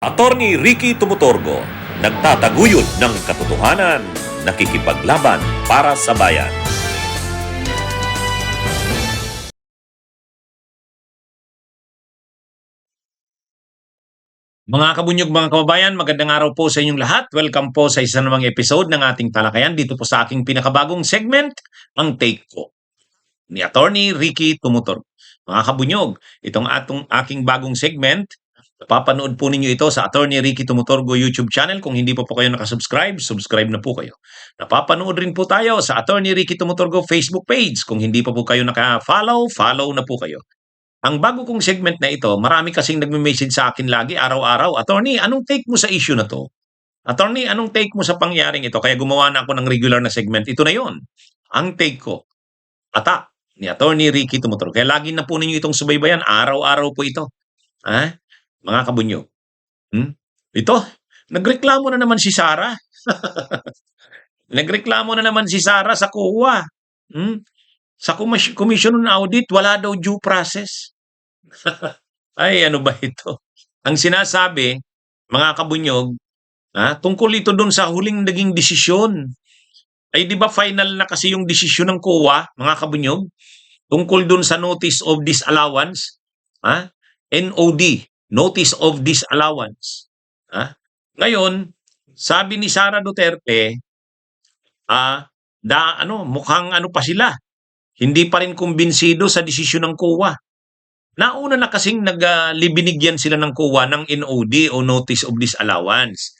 Attorney Ricky Tumutorgo, nagtataguyod ng katotohanan, nakikipaglaban para sa bayan. Mga kabunyog, mga kababayan, magandang araw po sa inyong lahat. Welcome po sa isa namang episode ng ating talakayan dito po sa aking pinakabagong segment, ang Take Ko, ni Attorney Ricky Tumutor. Mga kabunyog, itong aking bagong segment, napapanood po ninyo ito sa Attorney Ricky Tumutorgo YouTube channel. Kung hindi po kayo nakasubscribe, subscribe na po kayo. Napapanood rin po tayo sa Attorney Ricky Tumutorgo Facebook page. Kung hindi pa po kayo naka-follow, follow na po kayo. Ang bago kong segment na ito, marami kasing nagme-message sa akin lagi, araw-araw, Attorney, anong take mo sa issue na to? Attorney, anong take mo sa pangyaring ito? Kaya gumawa na ako ng regular na segment. Ito na yon. Ang take ko, ata, ni Attorney Ricky Tumutor. Kaya lagi na po ninyo itong subaybayan. Araw-araw po ito. Ha? Mga kabunyo. Ito, nagreklamo na naman si Sara. Nagreklamo na naman si Sara sa COA. Hmm? Sa Commission on Audit, wala daw due process. Ay, ano ba ito? Ang sinasabi, mga kabunyog, tungkol ito dun sa huling naging desisyon. Ay, di ba final na kasi yung desisyon ng COA, mga kabunyog, tungkol dun sa Notice of Disallowance, NOD, Notice of Disallowance. Ngayon, sabi ni Sara Duterte, mukhang ano pa sila, hindi pa rin kumbinsido sa desisyon ng COA. Nauna na kasing naglibinigyan sila ng COA ng NOD o Notice of Disallowance.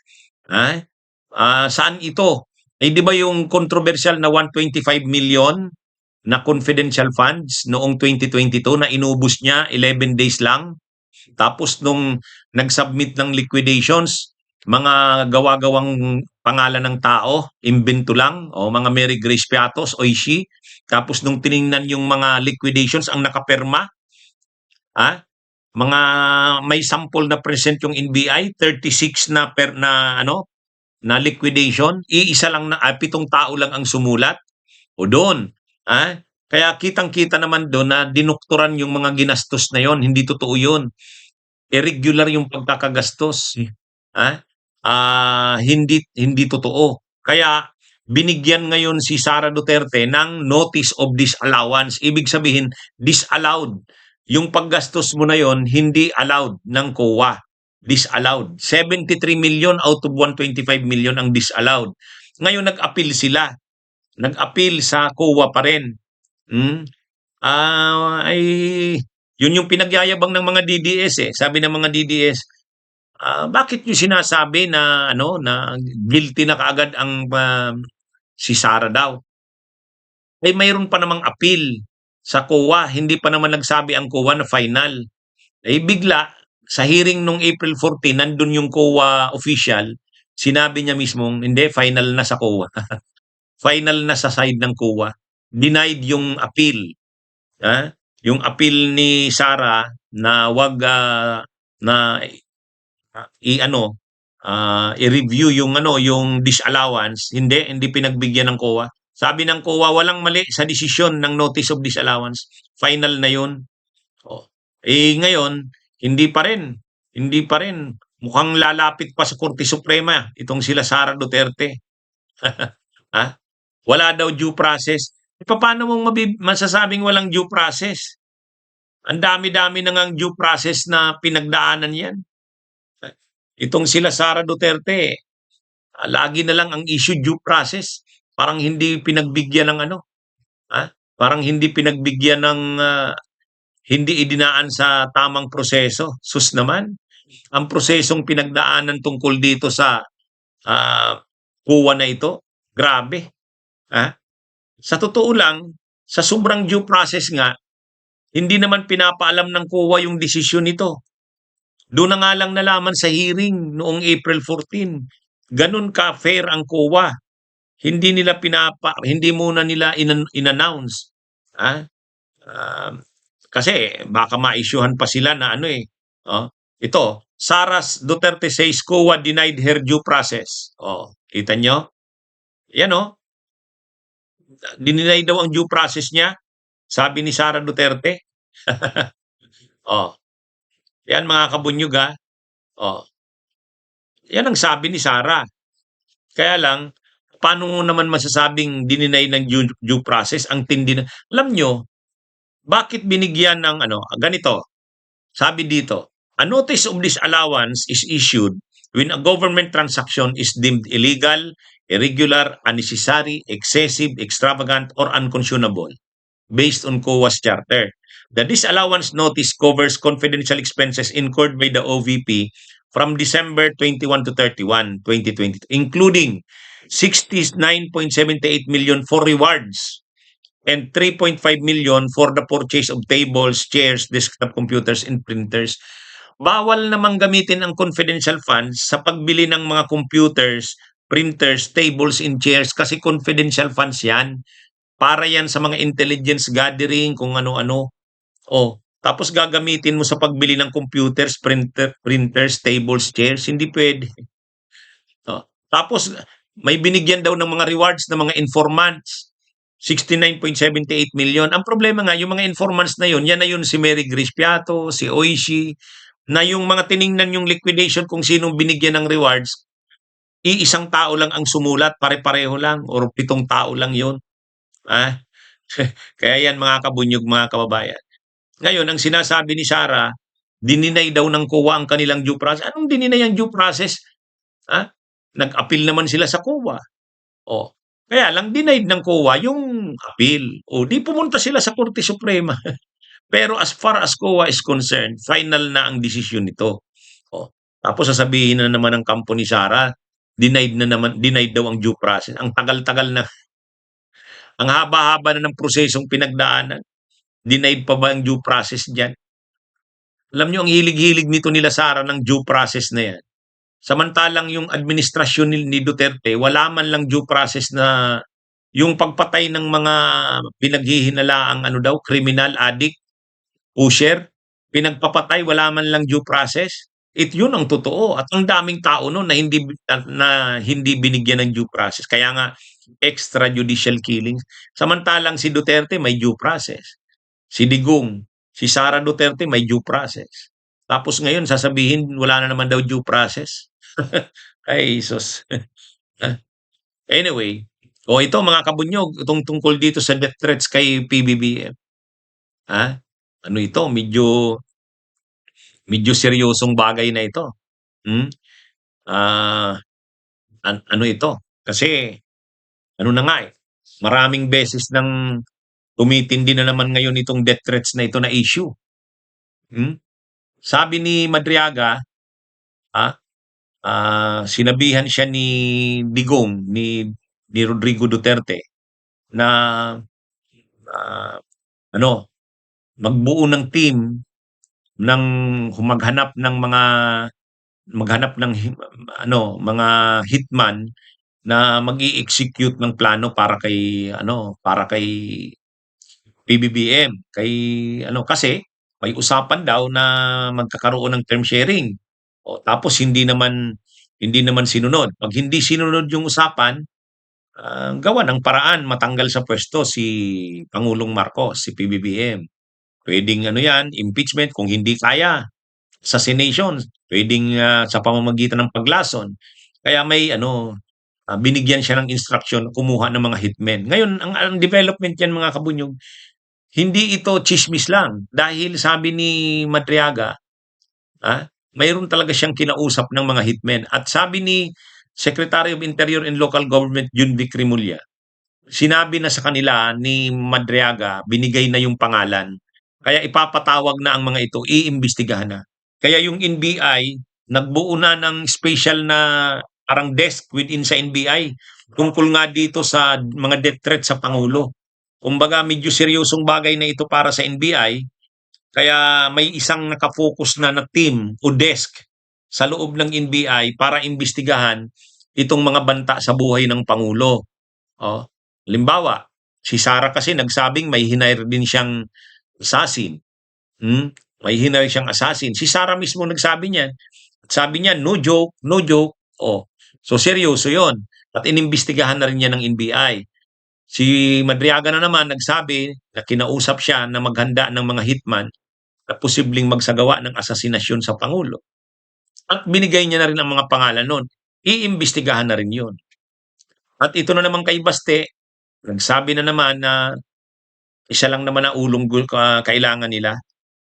Saan ito? Di ba yung controversial na 125 million na confidential funds noong 2022 na inubos niya 11 days lang? Tapos nung nag-submit ng liquidations, mga gawa-gawang pangalan ng tao, imbento lang, o mga Mary Grace Piatos, Oishi. Tapos nung tiningnan yung mga liquidations, ang nakaperma, mga may sample na present yung NBI, 36 na na liquidation, iisa lang na 7 tao lang ang sumulat. O doon, kaya kitang-kita naman doon na dinukturan yung mga ginastos na yon, hindi totoo yun. Irregular yung pagkakagastos. Hindi totoo. Kaya binigyan ngayon si Sara Duterte ng Notice of Disallowance. Ibig sabihin, disallowed. Yung paggastos mo na yon, hindi allowed ng COA. Disallowed. 73 million out of 125 million ang disallowed. Ngayon nag-appeal sila. Nag-appeal sa COA pa rin. Yun yung pinagyayabang ng mga DDS eh. Sabi ng mga DDS, bakit nyo sinasabi na na guilty na kaagad ang si Sara daw? Ay mayroon pa namang appeal sa COA, hindi pa naman nagsabi ang COA na final. Bigla sa hearing nung April 14, nandun yung COA official, sinabi niya mismong, hindi, final na sa COA. Final na sa side ng COA. Denied yung appeal. Yung appeal ni Sara na wag na i-review yung disallowance, hindi pinagbigyan ng COA. Sabi ng COA, walang mali sa desisyon ng Notice of Disallowance. Final na yun. Ngayon, hindi pa rin. Mukhang lalapit pa sa Korte Suprema itong sila Sara Duterte. Wala daw due process. Paano mong masasabing walang due process? Ang dami-dami na ngang due process na pinagdaanan yan. Itong sila Sara Duterte, lagi na lang ang issue due process. Parang hindi pinagbigyan ng parang hindi pinagbigyan ng hindi idinaan sa tamang proseso. Sus naman, ang prosesong pinagdaanan tungkol dito sa COA na ito, grabe. Sa totoo lang, sa sobrang due process nga, hindi naman pinapaalam ng COA yung desisyon nito. Doon na nga lang nalaman sa hearing noong April 14. Ganun ka fair ang COA. Hindi muna nila in-announce. Kasi baka ma-issuehan pa sila na ito, Sara Duterte says COA denied her due process. Kita nyo? Yan dininay daw ang due process niya, sabi ni Sara Duterte. Yan mga kabunyog Yan ang sabi ni Sara. Kaya lang, paano mo naman masasabing dininay ng due process ang tindi na alam nyo, bakit binigyan ng ano, ganito, sabi dito, a notice of disallowance is issued when a government transaction is deemed illegal, irregular, unnecessary, excessive, extravagant, or unconscionable based on COA's charter. The disallowance notice covers confidential expenses incurred by the OVP from December 21 to 31, 2022, including 69.78 million for rewards and 3.5 million for the purchase of tables, chairs, desktop computers, and printers. Bawal namang gamitin ang confidential funds sa pagbili ng mga computers, printers, tables, and chairs kasi confidential funds yan. Para yan sa mga intelligence gathering, kung ano-ano. Tapos gagamitin mo sa pagbili ng computers, printers, tables, chairs. Hindi pwede. Tapos may binigyan daw ng mga rewards ng mga informants. 69.78 million. Ang problema nga, yung mga informants na yun, yan na yun si Mary Grace Piato, si Oishi, na yung mga tiningnan yung liquidation kung sinong binigyan ng rewards, iisang tao lang ang sumulat, pare-pareho lang, or 7 tao lang yun. Kaya yan mga kabunyog, mga kababayan. Ngayon, ang sinasabi ni Sara, dininay daw ng COA ang kanilang due process. Anong dininay ang due process? Nag-appeal naman sila sa COA. Kaya lang denied ng COA yung appeal. Di pumunta sila sa Korte Suprema. Pero as far as COA is concerned, final na ang desisyon nito. Tapos sasabihin na naman ng kampo ni Sara, denied daw ang due process. Ang tagal-tagal na, ang haba-haba na ng prosesong pinagdaanan. Denied pa ba ang due process dyan? Alam nyo, ang hilig-hilig nito nila Sara ng due process na yan. Samantalang yung administrasyon ni Duterte, wala man lang due process na yung pagpatay ng mga pinaghihinalaang criminal, addict, pusher, pinagpapatay, wala man lang due process. Yun ang totoo. At ang daming tao noon na hindi binigyan ng due process. Kaya nga, extrajudicial killings. Samantalang si Duterte may due process. Si Digong, si Sara Duterte may due process. Tapos ngayon, sasabihin, wala na naman daw due process. Ay, sus. Anyway, ito mga kabunyog, itong tungkol dito sa death threats kay PBBM. Ito, medyo seryosong bagay na ito. Ito? Kasi, na nga maraming beses nang tumitindi na naman ngayon itong death threats na ito na issue. Sabi ni Madriaga, sinabihan siya ni Digong, ni Rodrigo Duterte na magbuo ng team ng maghanap ng mga hitman na mag-i-execute ng plano para kay PBBM, kasi may usapan daw na magkakaroon ng term sharing. Tapos hindi naman sinunod. Pag hindi sinunod yung usapan, gawa ng paraan matanggal sa pwesto si Pangulong Marcos, si PBBM. Pwedeng impeachment kung hindi kaya. Assassination, pwedeng sa pamamagitan ng paglason. Kaya may binigyan siya ng instruction kumuha ng mga hitmen. Ngayon, ang development yan mga kabunyog, hindi ito chismis lang. Dahil sabi ni Madriaga, mayroon talaga siyang kinausap ng mga hitmen. At sabi ni Secretary of Interior and Local Government Jun Vic Rimulya, sinabi na sa kanila ni Madriaga, binigay na yung pangalan. Kaya ipapatawag na ang mga ito, iimbestigahan na. Kaya yung NBI, nagbuo na ng special na parang desk within sa NBI tungkol nga dito sa mga death threat sa Pangulo. Kumbaga medyo seryosong bagay na ito para sa NBI, kaya may isang nakafocus na team o desk sa loob ng NBI para imbestigahan itong mga banta sa buhay ng Pangulo. Halimbawa, si Sara kasi nagsabing may hinire din siyang assassin. May hinire siyang assassin. Si Sara mismo nagsabi niyan. Sabi niya, no joke, no joke. So seryoso yon. At inimbestigahan na rin niya ng NBI. Si Madriaga na naman nagsabi na kinausap siya na maghanda ng mga hitman na posibleng magsagawa ng asasinasyon sa Pangulo. At binigay niya na rin ang mga pangalan nun. Iimbestigahan na rin yun. At ito na naman kay Baste, nagsabi na naman na isa lang naman ang kailangan nila,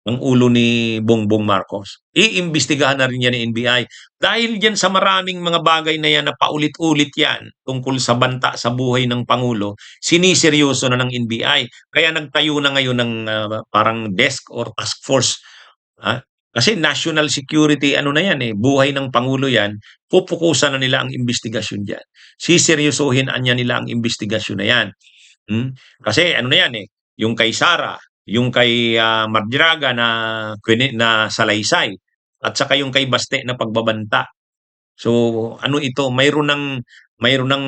ang ulo ni Bongbong Marcos. Iimbestigahan na rin yan ng NBI. Dahil diyan sa maraming mga bagay na yan na paulit-ulit yan tungkol sa banta sa buhay ng Pangulo, siniseryoso na ng NBI. Kaya nagtayo na ngayon ng parang desk or task force. Ha? Kasi national security, ano na yan buhay ng Pangulo yan, pupukusan na nila ang investigasyon dyan. Siseryosohin niya nila ang investigasyon na yan. Kasi ano na yan yung kay Sara, yung kay Mardraga na salaysay, at saka yung kay Baste na pagbabanta. So ano ito, mayroon ng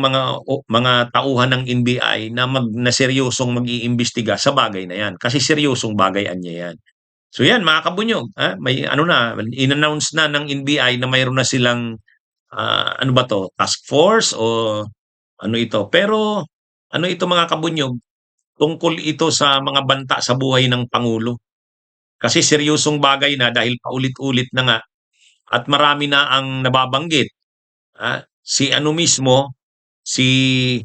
mga tauhan ng NBI na seryosong mag-iimbestiga sa bagay na yan. Kasi seryosong bagay niya yan. So yan mga kabunyog, may ano na, in-announce na ng NBI na mayroon na silang ano ba to, task force o ano ito. Pero ano ito mga kabunyog, tungkol ito sa mga banta sa buhay ng Pangulo. Kasi seryosong bagay na dahil paulit-ulit na nga at marami na ang nababanggit. Si ano mismo, si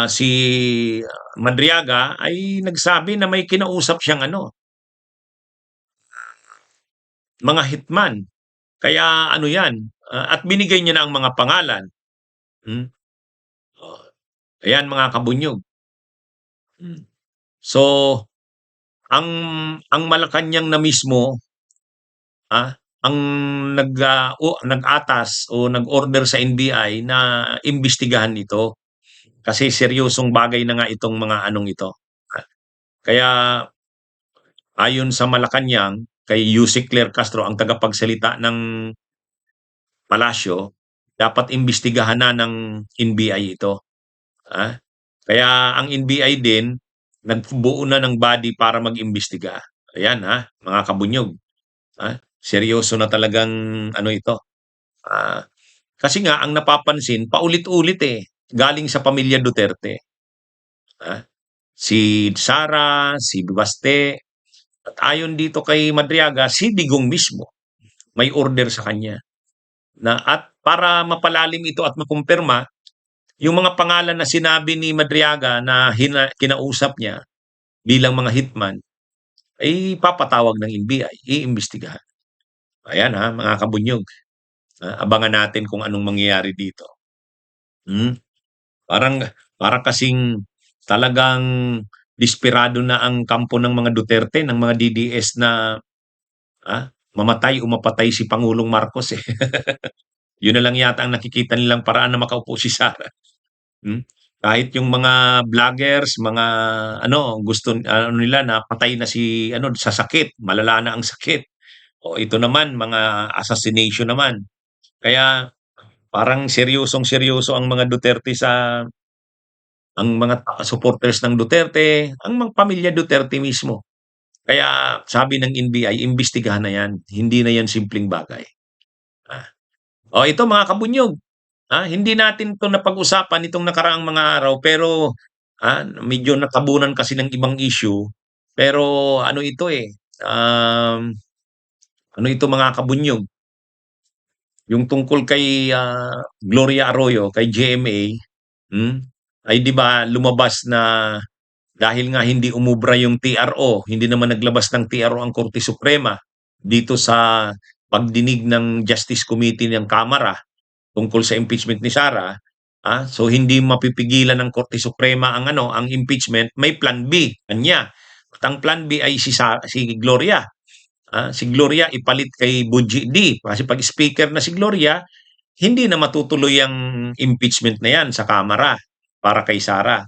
si Madriaga ay nagsabi na may kinausap siyang mga hitman. Kaya ano yan, at binigay niya na ang mga pangalan. Hmm? Oh, ayan mga kabunyog. So, ang Malacanang na mismo, ang nag-atas o nag-order sa NBI na imbestigahan ito. Kasi seryosong bagay na nga itong mga anong ito. Kaya ayon sa Malacanang, kay Yusek Claire Castro, ang tagapagsalita ng palasyo, dapat imbestigahan na ng NBI ito. Kaya ang NBI din, nagbuo na ng body para mag-imbestiga. Ayan mga kabunyog. Seryoso na talagang ano ito. Kasi nga, ang napapansin, paulit-ulit galing sa pamilya Duterte. Si Sara, si Baste, at ayon dito kay Madriaga, si Digong mismo may order sa kanya. At para mapalalim ito at makumpirma, yung mga pangalan na sinabi ni Madriaga na kinausap niya bilang mga hitman, ay papatawag ng NBI, iimbestigahan. Ayan mga kabunyog. Abangan natin kung anong mangyayari dito. Parang kasing talagang desperado na ang kampo ng mga Duterte, ng mga DDS na mamatay o mapatay si Pangulong Marcos Yun na lang yata ang nakikita nilang paraan na makaupo si Sara. Kahit yung mga vloggers, mga gusto nila na patay na si sa sakit, malala na ang sakit. O ito naman mga assassination naman. Kaya parang seryosong-seryoso ang mga Duterte ang mga supporters ng Duterte, ang mga pamilya Duterte mismo. Kaya sabi ng NBI, imbestigahan na yan. Hindi na yan simpleng bagay. Ito mga kabunyog, hindi natin 'to napag-usapan itong nakaraang mga araw pero medyo natabunan kasi ng ibang issue. Pero ano ito ano ito mga kabunyog, yung tungkol kay Gloria Arroyo, kay GMA, ay 'di ba lumabas na dahil nga hindi umubra yung TRO, hindi naman naglabas ng TRO ang Korte Suprema dito sa pagdinig ng Justice Committee ng Kamara tungkol sa impeachment ni Sara, so hindi mapipigilan ng Korte Suprema ang impeachment, may plan B kanya. At ang plan B ay si Gloria. Si Gloria ipalit kay Buji D. Kasi pag speaker na si Gloria, hindi na matutuloy ang impeachment na yan sa Kamara para kay Sara.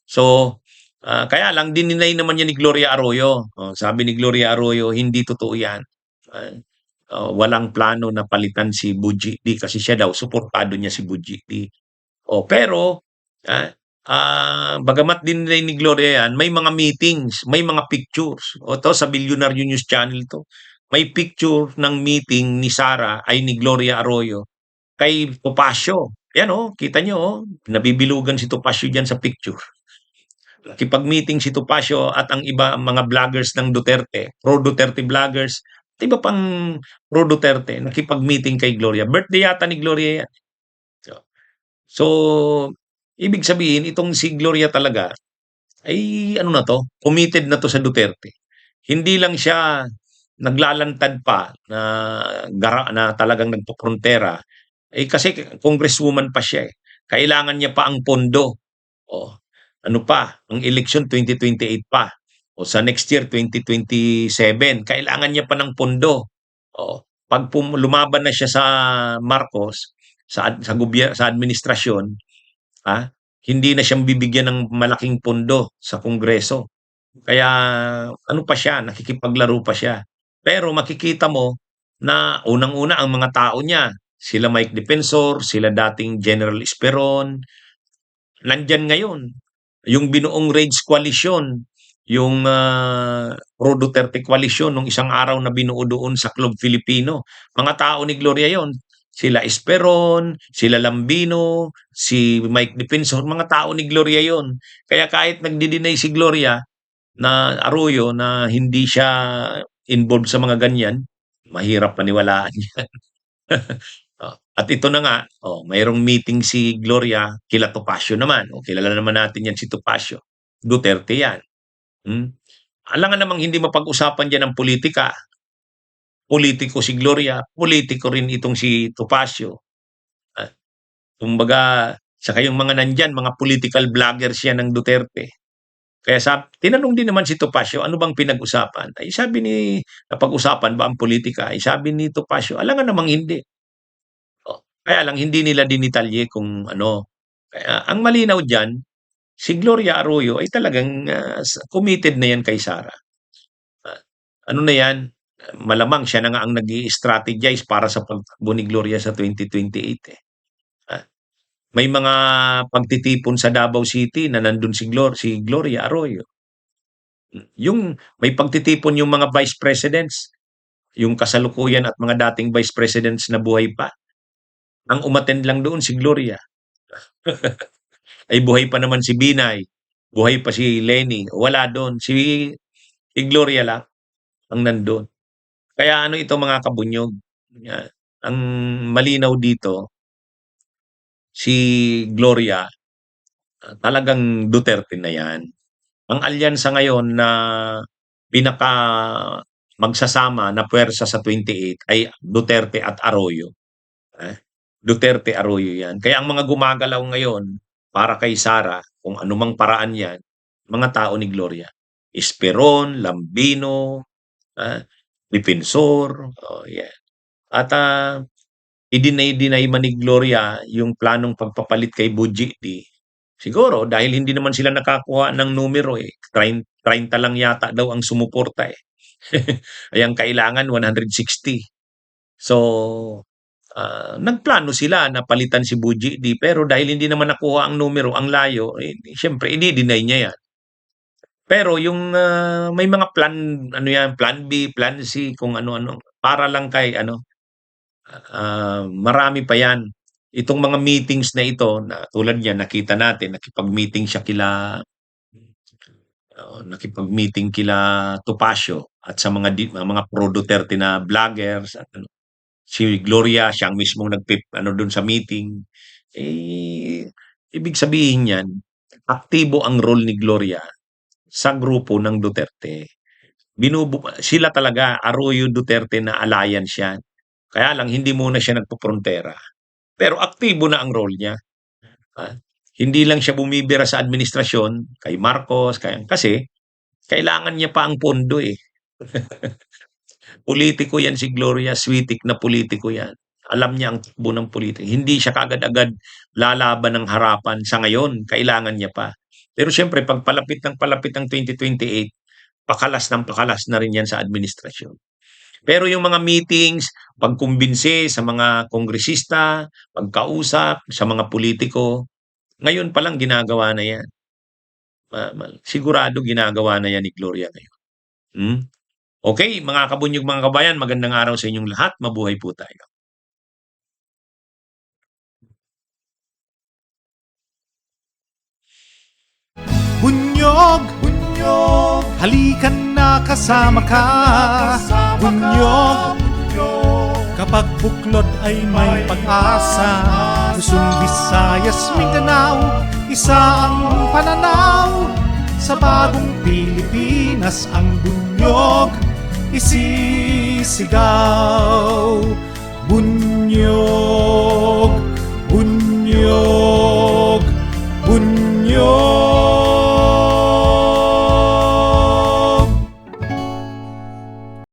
So, kaya lang dininay naman niya ni Gloria Arroyo. Sabi ni Gloria Arroyo, hindi totoo yan. Walang plano na palitan si Buji D kasi siya daw, suportado niya si Buji D. Pero, bagamat dininay ni Gloria yan, may mga meetings, may mga pictures. To sa Billionaire News Channel to. May picture ng meeting ni Sara ay ni Gloria Arroyo kay Topacio. Yan kita nyo nabibilugan si Topacio diyan sa picture. Nakipag-meeting si Topacio at ang iba mga vloggers ng Duterte, pro-Duterte vloggers, iba pang pro Duterte nakipag-meeting kay Gloria. Birthday yata ni Gloria yan. So, so ibig sabihin itong si Gloria talaga ay ano na 'to, committed na 'to sa Duterte. Hindi lang siya naglalantad pa na na talagang nagpoprontera, eh, kasi congresswoman pa siya, eh. Kailangan niya pa ang pondo. Oh, ano pa, ang eleksyon 2028 pa. O sa next year 2027, kailangan niya pa ng pondo. Oh, 'pag lumaban na siya sa Marcos, sa administrasyon, ah, hindi na siyang bibigyan ng malaking pondo sa Kongreso. Kaya ano pa siya, nakikipaglaro pa siya. Pero makikita mo na unang-una ang mga tao niya, sila Mike Defensor, sila dating General Esperon, nandiyan ngayon. Yung binuong Rage Coalition, yung Pro Duterte Coalition nung isang araw na binuo doon sa Club Filipino. Mga tao ni Gloria yon. Sila Esperon, sila Lambino, si Mike Defensor, mga tao ni Gloria yon. Kaya kahit nagdi-deny si Gloria na Arroyo na hindi siya involved sa mga ganyan, mahirap paniwalaan yan. Oh, at ito na nga, mayroong meeting si Gloria kila Topacio naman. Kilala naman natin yan si Topacio. Duterte yan. Hmm? Alangan namang hindi mapag-usapan diyan ng politika. Politiko si Gloria, politiko rin itong si Topacio. Ah, kumbaga, saka yung mga nandyan, mga political vloggers yan ng Duterte. Kaya tinanong din naman si Topacio, ano bang pinag-usapan? Ay sabi ni, napag-usapan ba ang politika? Ay sabi ni Topacio, alangan namang hindi. Kaya lang hindi nila dinitalye kung ano. Kaya ang malinaw diyan, si Gloria Arroyo ay talagang, committed na 'yan kay Sara. Ah, ano na 'yan, malamang siya na nga ang nag-i-strategize para sa pagtakbo ni Gloria sa 2028, eh. Ah, may mga pagtitipon sa Davao City na nandun si Gloria Arroyo. Yung may pagtitipon yung mga vice presidents, yung kasalukuyan at mga dating vice presidents na buhay pa. Ang umattend lang doon si Gloria. Ay buhay pa naman si Binay, buhay pa si Lenny, wala doon. Si Gloria lang ang nandun. Kaya ano ito mga kabunyog, ang malinaw dito, si Gloria, talagang Duterte na yan. Ang alyansa ngayon na pinaka magsasama na puwersa sa 28 ay Duterte at Arroyo. Eh, Duterte Arroyo yan. Kaya ang mga gumagalaw ngayon para kay Sara, kung anumang paraan yan, mga tao ni Gloria. Esperon, Lambino, ah, Defensor, yan. At i-deny man ni Gloria yung planong pagpapalit kay Bujiti. Siguro dahil hindi naman sila nakakuha ng numero eh. 30 lang yata daw ang sumuporta eh. Ay ang kailangan 160. So, nagplano sila na palitan si Bujiti pero dahil hindi naman nakuha ang numero, ang layo, eh, siyempre i-de-deny niya yan. Pero yung may mga plan, ano yan, plan B, plan C, kung ano-ano, para lang kay ano, marami pa yan. Itong mga meetings na ito, na tulad niyan, nakita natin, nakipag-meeting kila Topacio at sa mga pro Duterte na vloggers at ano, si Gloria siya ang mismong ano dun sa meeting. Eh, ibig sabihin niyan, aktibo ang role ni Gloria sa grupo ng Duterte. Sila talaga, Arroyo Duterte na alliance yan. Kaya lang hindi muna siya nagpoprontera. Pero aktibo na ang role niya. Ah, hindi lang siya bumibira sa administrasyon kay Marcos, kasi kailangan niya pa ang pondo eh. Politiko yan si Gloria, switik na politiko yan. Alam niya ang takbo ng politika. Hindi siya kaagad-agad lalaban ng harapan sa ngayon. Kailangan niya pa. Pero siyempre, pag palapit ng 2028, pakalas ng pakalas na rin yan sa administrasyon. Pero yung mga meetings, pagkumbinsi sa mga kongresista, pagkausap sa mga politiko, ngayon pa lang ginagawa na yan. Sigurado ginagawa na yan ni Gloria ngayon. Hmm? Okay, mga kabunyog, mga kabayan, magandang araw sa inyong lahat. Mabuhay po tayo. Bunyog, bunyog, Halikan na kasama ka, Bunyog. Kapag buklod ay may pag-asa, Luzon, Visayas, Mindanao, isa ang pananaw. Sa bagong Pilipinas ang bunyog isisigaw. Bunyog, bunyog.